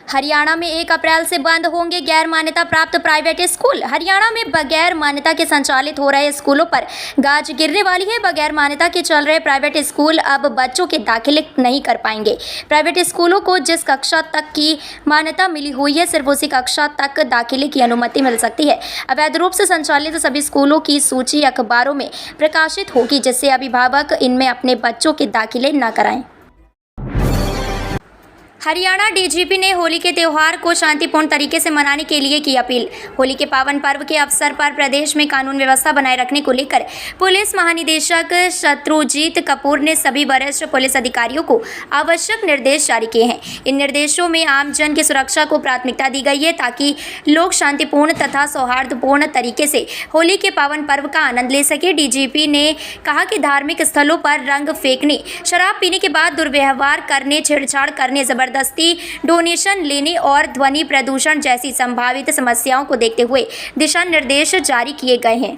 हरियाणा में 1 अप्रैल से बंद होंगे गैर मान्यता प्राप्त प्राइवेट स्कूल। हरियाणा में बगैर मान्यता के संचालित हो रहे स्कूलों पर गाज गिरने वाली है। बगैर मान्यता के चल रहे प्राइवेट स्कूल अब बच्चों के दाखिले नहीं कर पाएंगे। प्राइवेट स्कूलों को जिस कक्षा तक की मान्यता मिली हुई है, सिर्फ उसी कक्षा तक दाखिले की अनुमति मिल सकती है। अवैध रूप से संचालित सभी स्कूलों की सूची अखबारों में प्रकाशित होगी, जिससे अभिभावक इनमें अपने बच्चों के दाखिले न कराएं। हरियाणा डीजीपी ने होली के त्यौहार को शांतिपूर्ण तरीके से मनाने के लिए की अपील। होली के पावन पर्व के अवसर पर प्रदेश में कानून व्यवस्था बनाए रखने को लेकर पुलिस महानिदेशक शत्रुजीत कपूर ने सभी वरिष्ठ पुलिस अधिकारियों को आवश्यक निर्देश जारी किए हैं। इन निर्देशों में आम जन की सुरक्षा को प्राथमिकता दी गई है, ताकि लोग शांतिपूर्ण तथा सौहार्दपूर्ण तरीके से होली के पावन पर्व का आनंद ले सके। डीजीपी ने कहा कि धार्मिक स्थलों पर रंग फेंकने, शराब पीने के बाद दुर्व्यवहार करने, छेड़छाड़ करने, जबरदस्ती डोनेशन लेने और ध्वनि प्रदूषण जैसी संभावित समस्याओं को देखते हुए दिशा निर्देश जारी किए गए हैं।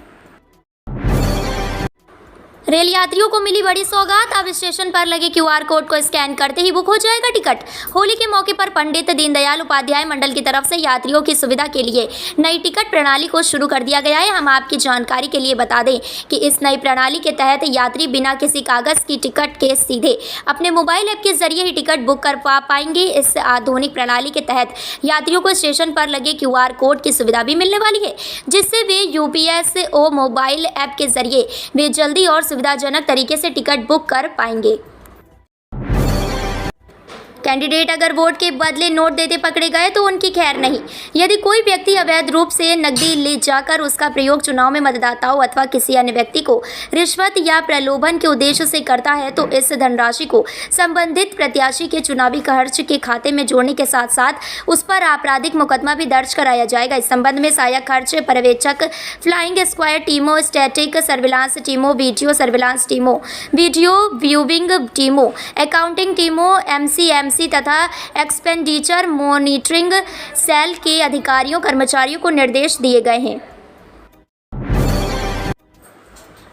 रेल यात्रियों को मिली बड़ी सौगात। अब स्टेशन पर लगे QR कोड को स्कैन करते ही बुक हो जाएगा टिकट। होली के मौके पर पंडित दीनदयाल उपाध्याय मंडल की तरफ से यात्रियों की सुविधा के लिए नई टिकट प्रणाली को शुरू कर दिया गया है। हम आपकी जानकारी के लिए बता दें कि इस नई प्रणाली के तहत यात्री बिना किसी कागज की टिकट के सीधे अपने मोबाइल ऐप के जरिए ही टिकट बुक कर पाएंगे। इस आधुनिक प्रणाली के तहत यात्रियों को स्टेशन पर लगे QR कोड की सुविधा भी मिलने वाली है, जिससे वे UPSO मोबाइल ऐप के जरिए वे जल्दी और सुविधाजनक तरीके से टिकट बुक कर पाएंगे। कैंडिडेट अगर वोट के बदले नोट देते पकड़े गए तो उनकी खैर नहीं। यदि कोई व्यक्ति अवैध रूप से नकदी ले जाकर उसका प्रयोग चुनाव में मतदाताओं अथवा किसी अन्य व्यक्ति को रिश्वत या प्रलोभन के उद्देश्य से करता है, तो इस धनराशि को संबंधित प्रत्याशी के चुनावी खर्च के खाते में जोड़ने के साथ साथ उस पर आपराधिक मुकदमा भी दर्ज कराया जाएगा। इस संबंध में सहायक खर्च पर्यवेक्षक, फ्लाइंग स्क्वाड टीमों, स्टैटिक सर्विलांस टीमों, वीडियो सर्विलांस टीमों, वीडियो व्यूइंग टीमों, अकाउंटिंग टीमों, MCMC तथा एक्सपेंडिचर मॉनिटरिंग सेल के अधिकारियों कर्मचारियों को निर्देश दिए गए हैं।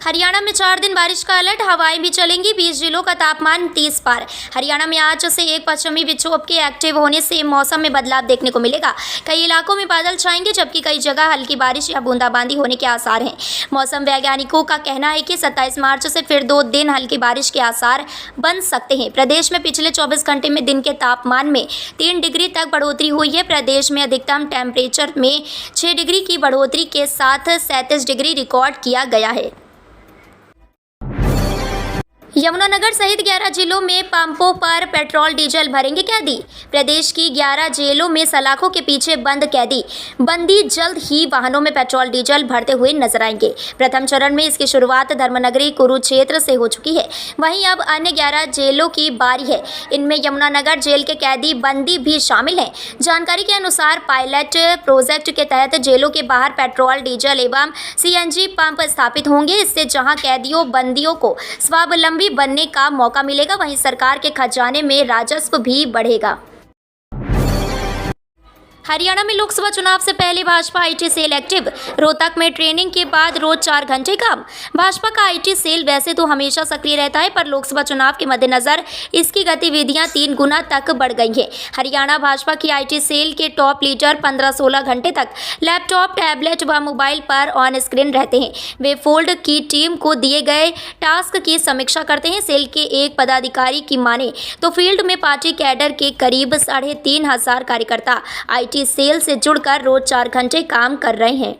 हरियाणा में 4 दिन बारिश का अलर्ट, हवाएं भी चलेंगी। 20 जिलों का तापमान 30 पार। हरियाणा में आज से एक पश्चिमी विक्षोभ के एक्टिव होने से मौसम में बदलाव देखने को मिलेगा। कई इलाकों में बादल छाएंगे, जबकि कई जगह हल्की बारिश या बूंदाबांदी होने के आसार हैं। मौसम वैज्ञानिकों का कहना है कि 27 मार्च से फिर 2 दिन हल्की बारिश के आसार बन सकते हैं। प्रदेश में पिछले 24 घंटे में दिन के तापमान में 3 डिग्री तक बढ़ोतरी हुई है। प्रदेश में अधिकतम टेम्परेचर में 6 डिग्री की बढ़ोतरी के साथ 37 डिग्री रिकॉर्ड किया गया है। यमुनानगर सहित 11 जिलों में पंपों पर पेट्रोल डीजल भरेंगे कैदी। प्रदेश की 11 जेलों में सलाखों के पीछे बंद कैदी बंदी जल्द ही वाहनों में पेट्रोल डीजल भरते हुए नजर आएंगे। प्रथम चरण में इसकी शुरुआत धर्मनगरी कुरुक्षेत्र से हो चुकी है। वहीं अब अन्य 11 जेलों की बारी है। इनमें यमुनानगर जेल के कैदी बंदी भी शामिल हैं। जानकारी के अनुसार पायलट प्रोजेक्ट के तहत जेलों के बाहर पेट्रोल डीजल एवं CNG पंप स्थापित होंगे। इससे जहां कैदियों बंदियों को स्वावलंबी बनने का मौका मिलेगा, वहीं सरकार के खजाने में राजस्व भी बढ़ेगा। हरियाणा में लोकसभा चुनाव से पहले Bhajpa IT cell active. Rohtak में ट्रेनिंग के बाद रोज 4 घंटे काम। भाजपा का IT सेल वैसे तो हमेशा सक्रिय रहता है, पर लोकसभा चुनाव के मद्देनजर इसकी गतिविधियां 3 गुना तक बढ़ गई हैं। हरियाणा भाजपा की IT सेल के टॉप लीडर 15-16 घंटे तक लैपटॉप, टैबलेट व मोबाइल पर ऑन स्क्रीन रहते हैं। वे फील्ड की टीम को दिए गए टास्क की समीक्षा करते हैं। सेल के एक पदाधिकारी की माने तो फील्ड में पार्टी कैडर के करीब 3,500 कार्यकर्ता IT सेल से जुड़कर रोज 4 घंटे काम कर रहे हैं।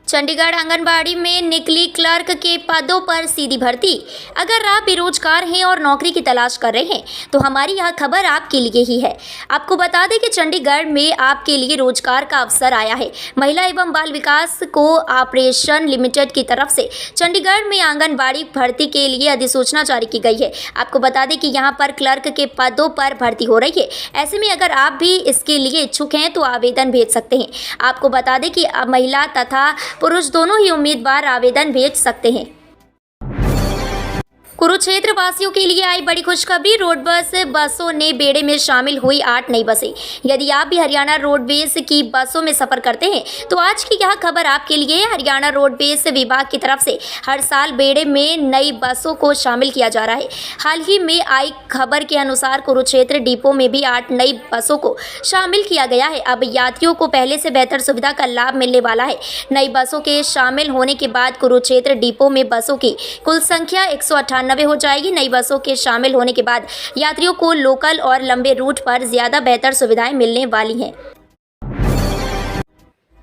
चंडीगढ़ आंगनबाड़ी में निकली क्लर्क के पदों पर सीधी भर्ती। अगर आप बेरोजगार हैं और नौकरी की तलाश कर रहे हैं तो हमारी यह खबर आपके लिए ही है। आपको बता दें कि चंडीगढ़ में आपके लिए रोजगार का अवसर आया है। महिला एवं बाल विकास कोऑपरेशन लिमिटेड की तरफ से चंडीगढ़ में आंगनबाड़ी भर्ती के लिए अधिसूचना जारी की गई है। आपको बता दें कि यहाँ पर क्लर्क के पदों पर भर्ती हो रही है। ऐसे में अगर आप भी इसके लिए इच्छुक हैं तो आवेदन भेज सकते हैं। आपको बता दें कि महिला तथा पुरुष दोनों ही उम्मीदवार आवेदन भेज सकते हैं। कुरुक्षेत्र वासियों के लिए आई बड़ी खुशखबरी। रोडवेज बसों ने बेड़े में शामिल हुई 8 नई बसें। यदि आप भी हरियाणा रोडवेज की बसों में सफर करते हैं तो आज की यह खबर आपके लिए। हरियाणा रोडवेज विभाग की तरफ से हर साल बेड़े में नई बसों को शामिल किया जा रहा है। हाल ही में आई खबर के अनुसार कुरुक्षेत्र डिपो में भी 8 नई बसों को शामिल किया गया है। अब यात्रियों को पहले से बेहतर सुविधा का लाभ मिलने वाला है। नई बसों के शामिल होने के बाद कुरुक्षेत्र डिपो में बसों की कुल संख्या 198 हो जाएगी। नई बसों के शामिल होने के बाद यात्रियों को लोकल और लंबे रूट पर ज्यादा बेहतर सुविधाएं मिलने वाली हैं।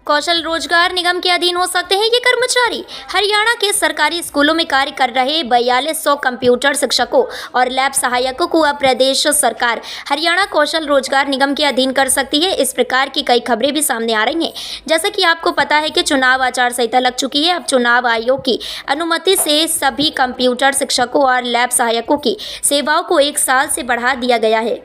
कौशल रोजगार निगम के अधीन हो सकते हैं ये कर्मचारी। हरियाणा के सरकारी स्कूलों में कार्य कर रहे 4200 कंप्यूटर शिक्षकों और लैब सहायकों को अब प्रदेश सरकार हरियाणा कौशल रोजगार निगम के अधीन कर सकती है। इस प्रकार की कई खबरें भी सामने आ रही हैं। जैसा कि आपको पता है कि चुनाव आचार संहिता लग चुकी है। अब चुनाव आयोग की अनुमति से सभी कंप्यूटर शिक्षकों और लैब सहायकों की सेवाओं को 1 साल से बढ़ा दिया गया है।